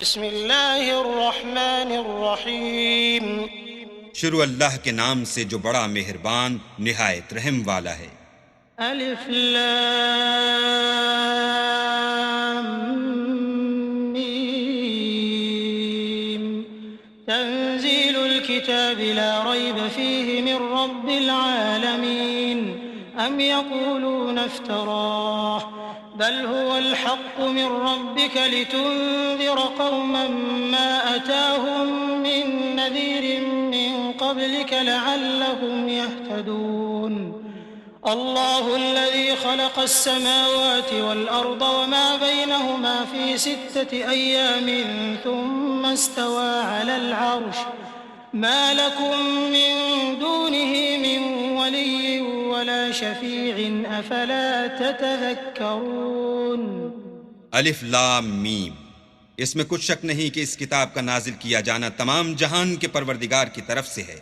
बिस्मिल्लाहिर्रहमानिर्रहीम। शुरू अल्लाह के नाम से जो बड़ा मेहरबान निहायत रहम वाला है। अलिफ लाम मीम तंजीलुल किताबि ला रैब फीहि मिर रब्बिल आलमीन अम यक़ूलूना इफ्तराह बल हुवल हक़्क़ु मिर रब्बिका लितुन्ज़िर क़ौमन मा अताहुम मिन नज़ीरिन मिन क़ब्लिका लअल्लहुम यहतदून। अल्लाहु अल्लज़ी ख़लक़स समावाति वल अर्द वमा बैनहुमा फ़ी सित्तति अय्यामिन थुम्मा इस्तवा अलल अर्श मा लकुम मिन दूनिही मिन वलिय्यिन वला शफ़ीइन अफ़ला ततज़क्करून। अलिफ लाम मीम। इसमें कुछ शक नहीं कि इस किताब का नाजिल किया जाना तमाम जहान के परवरदिगार की तरफ से है।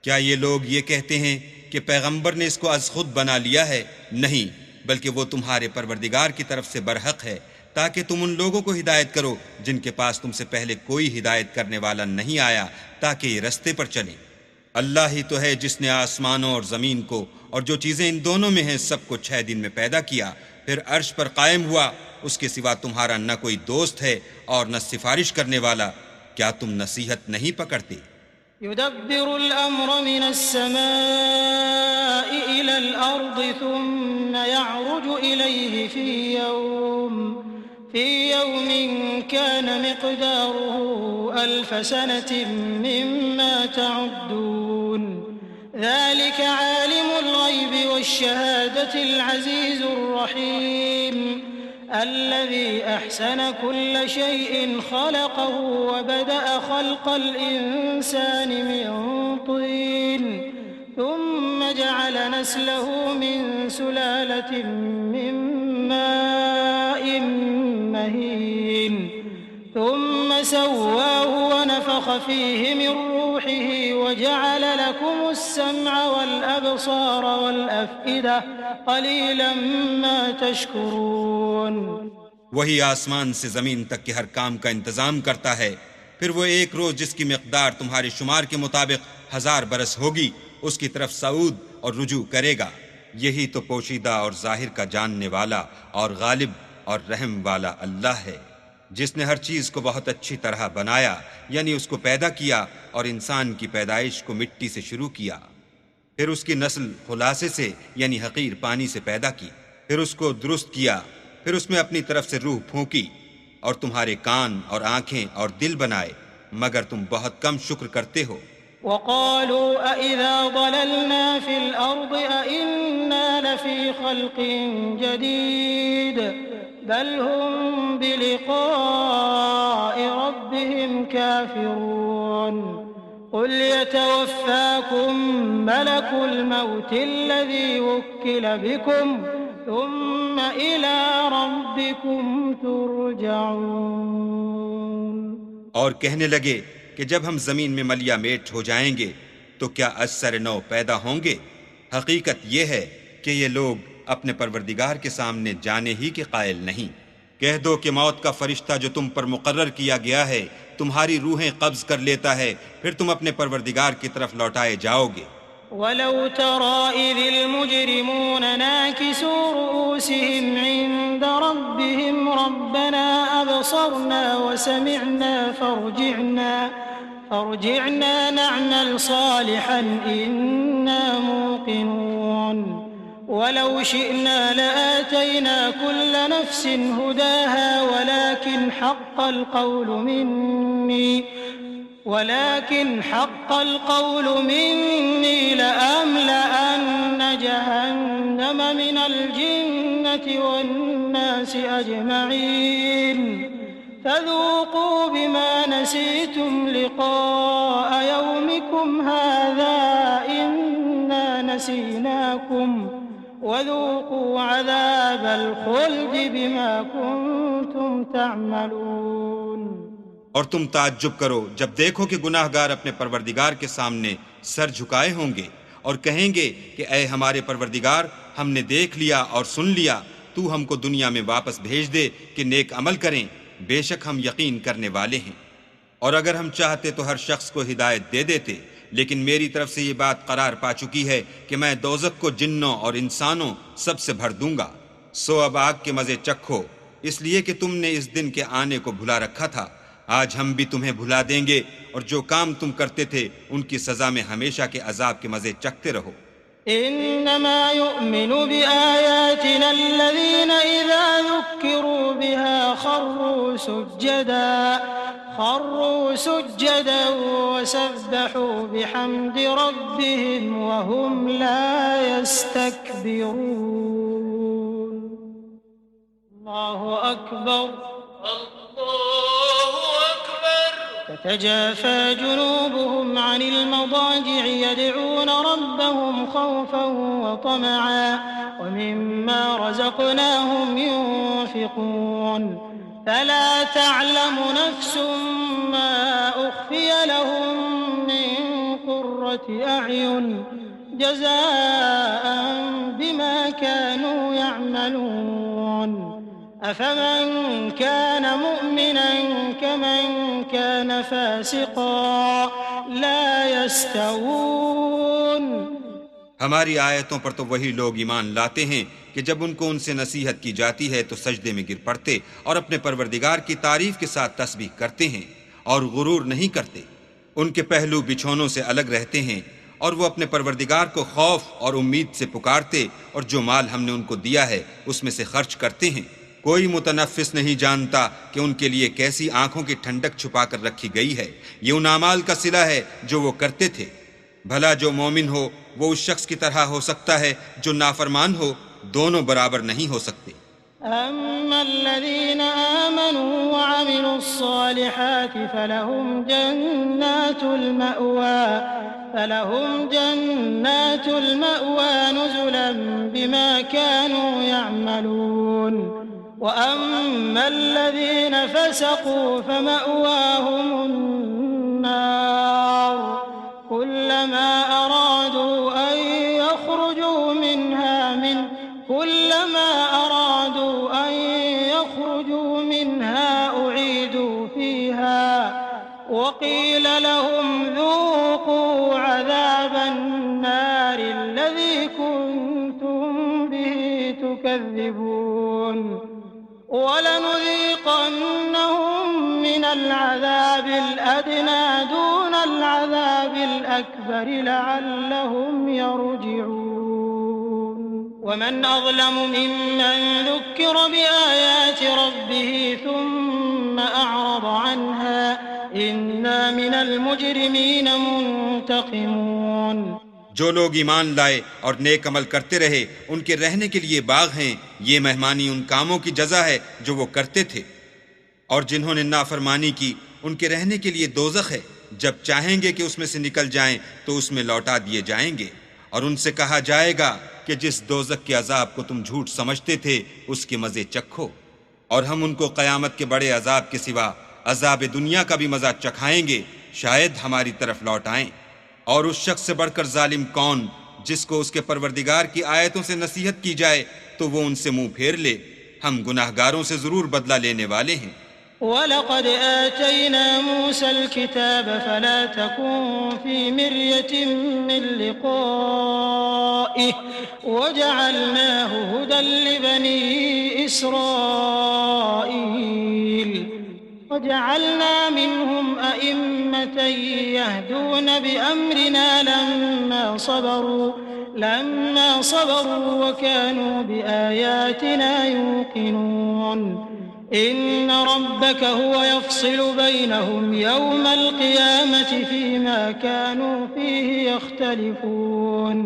क्या ये लोग ये कहते हैं कि पैगंबर ने इसको अज़ खुद बना लिया है? नहीं, बल्कि वो तुम्हारे परवरदिगार की तरफ से बरहक है, ताकि तुम उन लोगों को हिदायत करो जिनके पास तुमसे पहले कोई हिदायत करने वाला नहीं आया, ताकि ये रस्ते पर चलें। अल्लाह ही तो है जिसने आसमानों और ज़मीन को और जो चीज़ें इन दोनों में हैं सबको 6 दिन में पैदा किया, फिर अर्श पर कायम हुआ। उसके सिवा तुम्हारा न कोई दोस्त है और न सिफारिश करने वाला। क्या तुम नसीहत नहीं पकड़ते? युदब्बिरुल अम्र मिनस समाई इलल अर्दि थुम्मा यअरुजु इलैहि फ़ी यौमिन कान मिक़दारुहु अल्फ़ सनतिन मिम्मा तअुद्दून। ज़ालिका आलिमुल ग़ैबि वश्शहादतिल अज़ीज़ुर रहीम الذي أحسن كل شيء خلقه وبدأ خلق الإنسان من طين ثم جعل نسله من سلالة من ماء مهين ثم سواه ونفخ فيه من روحه وجعل لكم السمع والأبصار والأفئدة قليلا ما تشكرون। वही आसमान से ज़मीन तक के हर काम का इंतज़ाम करता है। फिर वो एक रोज़ जिसकी मिक़दार तुम्हारे शुमार के मुताबिक 1000 बरस होगी, उसकी तरफ सऊद और रुजू करेगा। यही तो पोशीदा और ज़ाहिर का जानने वाला और गालिब और रहम वाला अल्लाह है, जिसने हर चीज़ को बहुत अच्छी तरह बनाया, यानी उसको पैदा किया और इंसान की पैदाइश को मिट्टी से शुरू किया, फिर उसकी नस्ल खुलासे से यानी हकीर पानी से पैदा की, फिर उसको दुरुस्त किया, फिर उसमें अपनी तरफ से रूह फूंकी और तुम्हारे कान और आँखें और दिल बनाए, मगर तुम बहुत कम शुक्र करते हो। वक़ालू अइज़ा ज़ललना फ़िल अर्ज़ि अइन्ना लफ़ी ख़ल्क़िन जदीद बल हुम बिलिक़ाइ रब्बिहिम काफ़िरून। क़ुल यतवफ़्फ़ाकुम मलकुल मौति अल्लज़ी वुक्किल बिकुम थुम्मा इला रब्बिकुम तुरजऊन। और कहने लगे कि जब हम ज़मीन में मलिया मेट हो जाएंगे तो क्या असर नौ पैदा होंगे? हकीकत ये है कि ये लोग अपने परवरदिगार के सामने जाने ही के कायल नहीं। कह दो कि मौत का फरिश्ता जो तुम पर मुकर्रर किया गया है तुम्हारी रूहें कब्ज़ कर लेता है, फिर तुम अपने परवरदिगार की तरफ लौटाए जाओगे। वलौ तरा इज़िल मुजरिमून नाकिसू रूसिहिम इंद रब्बिहिम रब्बना अबसरना व समिअना फर्जिअना नअमल सालिहन इन्ना मूक़िनून। वलौ शिअना लआतैना कुल्ल नफ्सिन हुदाहा वलाकिन हक़्क़ल क़ौलु मिन्नी लअमलअन्न जहन्नम मिनल जिन्नति वन्नासि अजमईन फ़ज़ूक़ू बिमा नसीतुम लिक़ाअ यौमिकुम हाज़ा इन्ना नसीनाकुम वज़ूक़ू अज़ाबल ख़ुल्दि बिमा कुन्तुम तअमलून। और तुम ताज्जुब करो जब देखो कि गुनाहगार अपने परवरदिगार के सामने सर झुकाए होंगे और कहेंगे कि ऐ हमारे परवरदिगार, हमने देख लिया और सुन लिया, तू हमको दुनिया में वापस भेज दे कि नेक अमल करें। बेशक हम यकीन करने वाले हैं। और अगर हम चाहते तो हर शख्स को हिदायत दे देते, लेकिन मेरी तरफ से ये बात करार पा चुकी है कि मैं दोज़ख को जिन्नों और इंसानों सबसे भर दूंगा। सो अब आग के मज़े चखो, इसलिए कि तुमने इस दिन के आने को भुला रखा था। आज हम भी तुम्हें भुला देंगे, और जो काम तुम करते थे उनकी सज़ा में हमेशा के अजाब के मज़े चखते रहो। इन्नमा युमिनु बिआयातिना अल्लज़ीना इज़ा ज़ुक्किरू बिहा खर्रू सुज्जदन वसब्बहू बिहम्दि रब्बिहिम वहुम ला यस्तकबिरून। अल्लाहु अकबर। تتجافى جنوبهم عن المضاجع يدعون ربهم خوفا وطمعا ومما رزقناهم ينفقون فلا تعلم نفس ما أخفي لهم من قرة أعين جزاء بما كانوا يعملون أفمن كان مؤمنا كمن كان فاسقا لا يستوون। हमारी आयतों पर तो वही लोग ईमान लाते हैं कि जब उनको उनसे नसीहत की जाती है तो सजदे में गिर पड़ते और अपने परवरदिगार की तारीफ के साथ तस्बीह करते हैं और गुरूर नहीं करते। उनके पहलू बिछौनों से अलग रहते हैं और वो अपने परवरदिगार को खौफ और उम्मीद से पुकारते और जो माल हमने उनको दिया है उसमें से खर्च करते हैं। कोई मुतनफ़िस नहीं जानता कि उनके लिए कैसी आंखों की ठंडक छुपा कर रखी गई है। ये उन अमाल का सिला है जो वो करते थे। भला जो मोमिन हो वो उस शख्स की तरह हो सकता है जो नाफरमान हो, दोनों बराबर नहीं हो सकते। अम्मल्लज़ीना आमनू व अमिलुस्सालिहाति फलहुम जन्नातुल मअवा नुज़ुलन बिमा कानू यअमलून वअम्मा الذين فسقوا فمأواهم النار كلما أرادوا أن يخرجوا منها أعيدوا فيها وقيل لهم ذوقوا عذاب النار الذي كنتم به تكذبون ولنذيقنهم من العذاب الأدنى دون العذاب الأكبر لعلهم يرجعون ومن أظلم ممن ذكر بآيات ربه ثم أعرض عنها إنا من المجرمين منتقمون। जो लोग ईमान लाए और नेक अमल करते रहे उनके रहने के लिए बाग हैं। ये मेहमानी उन कामों की जजा है जो वो करते थे। और जिन्होंने नाफरमानी की उनके रहने के लिए दोज़ख है। जब चाहेंगे कि उसमें से निकल जाएं तो उसमें लौटा दिए जाएंगे। और उनसे कहा जाएगा कि जिस दोज़ख के अजाब को तुम झूठ समझते थे उसके मज़े चखो। और हम उनको क़यामत के बड़े अजाब के सिवा अजाब दुनिया का भी मज़ा चखाएंगे, शायद हमारी तरफ लौट आएं। और उस शख्स से बढ़कर जालिम कौन जिसको उसके परवरदिगार की आयतों से नसीहत की जाए तो वो उनसे मुंह फेर ले। हम गुनाहगारों से जरूर बदला लेने वाले हैं। वलक़द आतैना मूसल किताब फला तकुन फी मिर्यतिन मिन लिक़ाइहि वजअलनाहु हुदन लिबनी इसराईल वजअलना मिनहुम अइम्मतन यहदून बिअम्रिना लम्मा सबरू वकानू बिआयातिना यूक़िनून। इन्न रब्बक हुवा यफ़्सिलु बैनहुम यौमल क़ियामति फ़ीमा कानू फ़ीहि यख़्तलिफ़ून।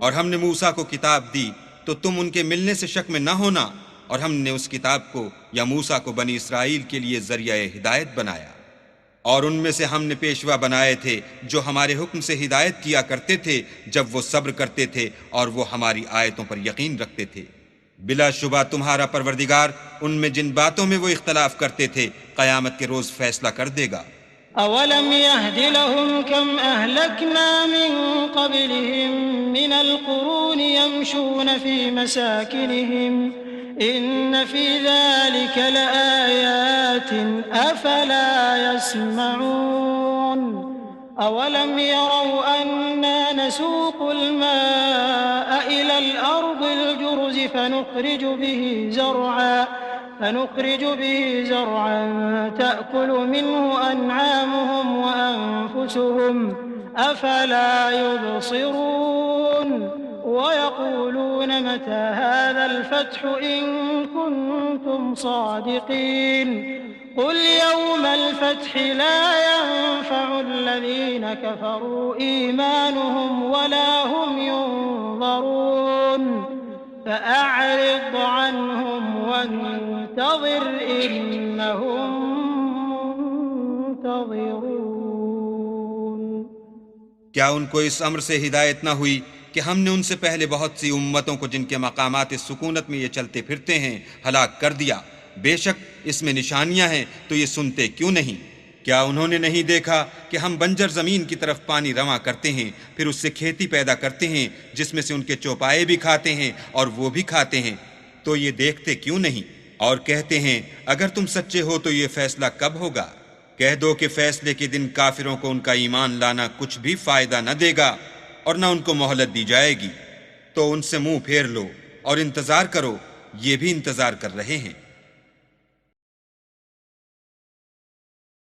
और हमने मूसा को किताब दी तो तुम उनके मिलने से शक में न होना। और हमने उस किताब को या मूसा को बनी इसराइल के लिए ज़रिया हिदायत बनाया। और उनमें से हमने पेशवा बनाए थे जो हमारे हुक्म से हिदायत किया करते थे जब वो सब्र करते थे और वो हमारी आयतों पर यकीन रखते थे। बिलाशुबा तुम्हारा परवरदिगार उनमें जिन बातों में वो इख्तलाफ करते थे क़यामत के रोज़ फैसला कर देगा। अवलम यहदि लहुम कम अहलकना मिन क़ब्लिहिम मिनल क़ुरूनि यमशून फ़ी मसाकिनिहिम إن في ذلك لآيات أفلا يسمعون أولم يروا أنا نسوق الماء إلى الأرض الجرز فنخرج به زرعا تأكل منه أنعامهم وأنفسهم أفلا يبصرون ويقولون متى هذا الفتح إن كنتم صادقين قل يوم الفتح لا ينفع الذين كفروا إيمانهم ولا هم ينظرون فأعرض عنهم وانتظر إنهم منتظرون। क्या उनको इस अम्र से हिदायत न हुई कि हमने उनसे पहले बहुत सी उम्मतों को जिनके मकामात सुकूनत में ये चलते फिरते हैं हलाक कर दिया। बेशक इसमें निशानियां हैं, तो ये सुनते क्यों नहीं? क्या उन्होंने नहीं देखा कि हम बंजर ज़मीन की तरफ पानी रवां करते हैं, फिर उससे खेती पैदा करते हैं जिसमें से उनके चौपाए भी खाते हैं और वो भी खाते हैं, तो ये देखते क्यों नहीं? और कहते हैं अगर तुम सच्चे हो तो ये फैसला कब होगा? कह दो कि फैसले के दिन काफिरों को उनका ईमान लाना कुछ भी फायदा न देगा और न उनको मोहलत दी जाएगी। तो उनसे मुंह फेर लो और इंतजार करो, ये भी इंतजार कर रहे हैं।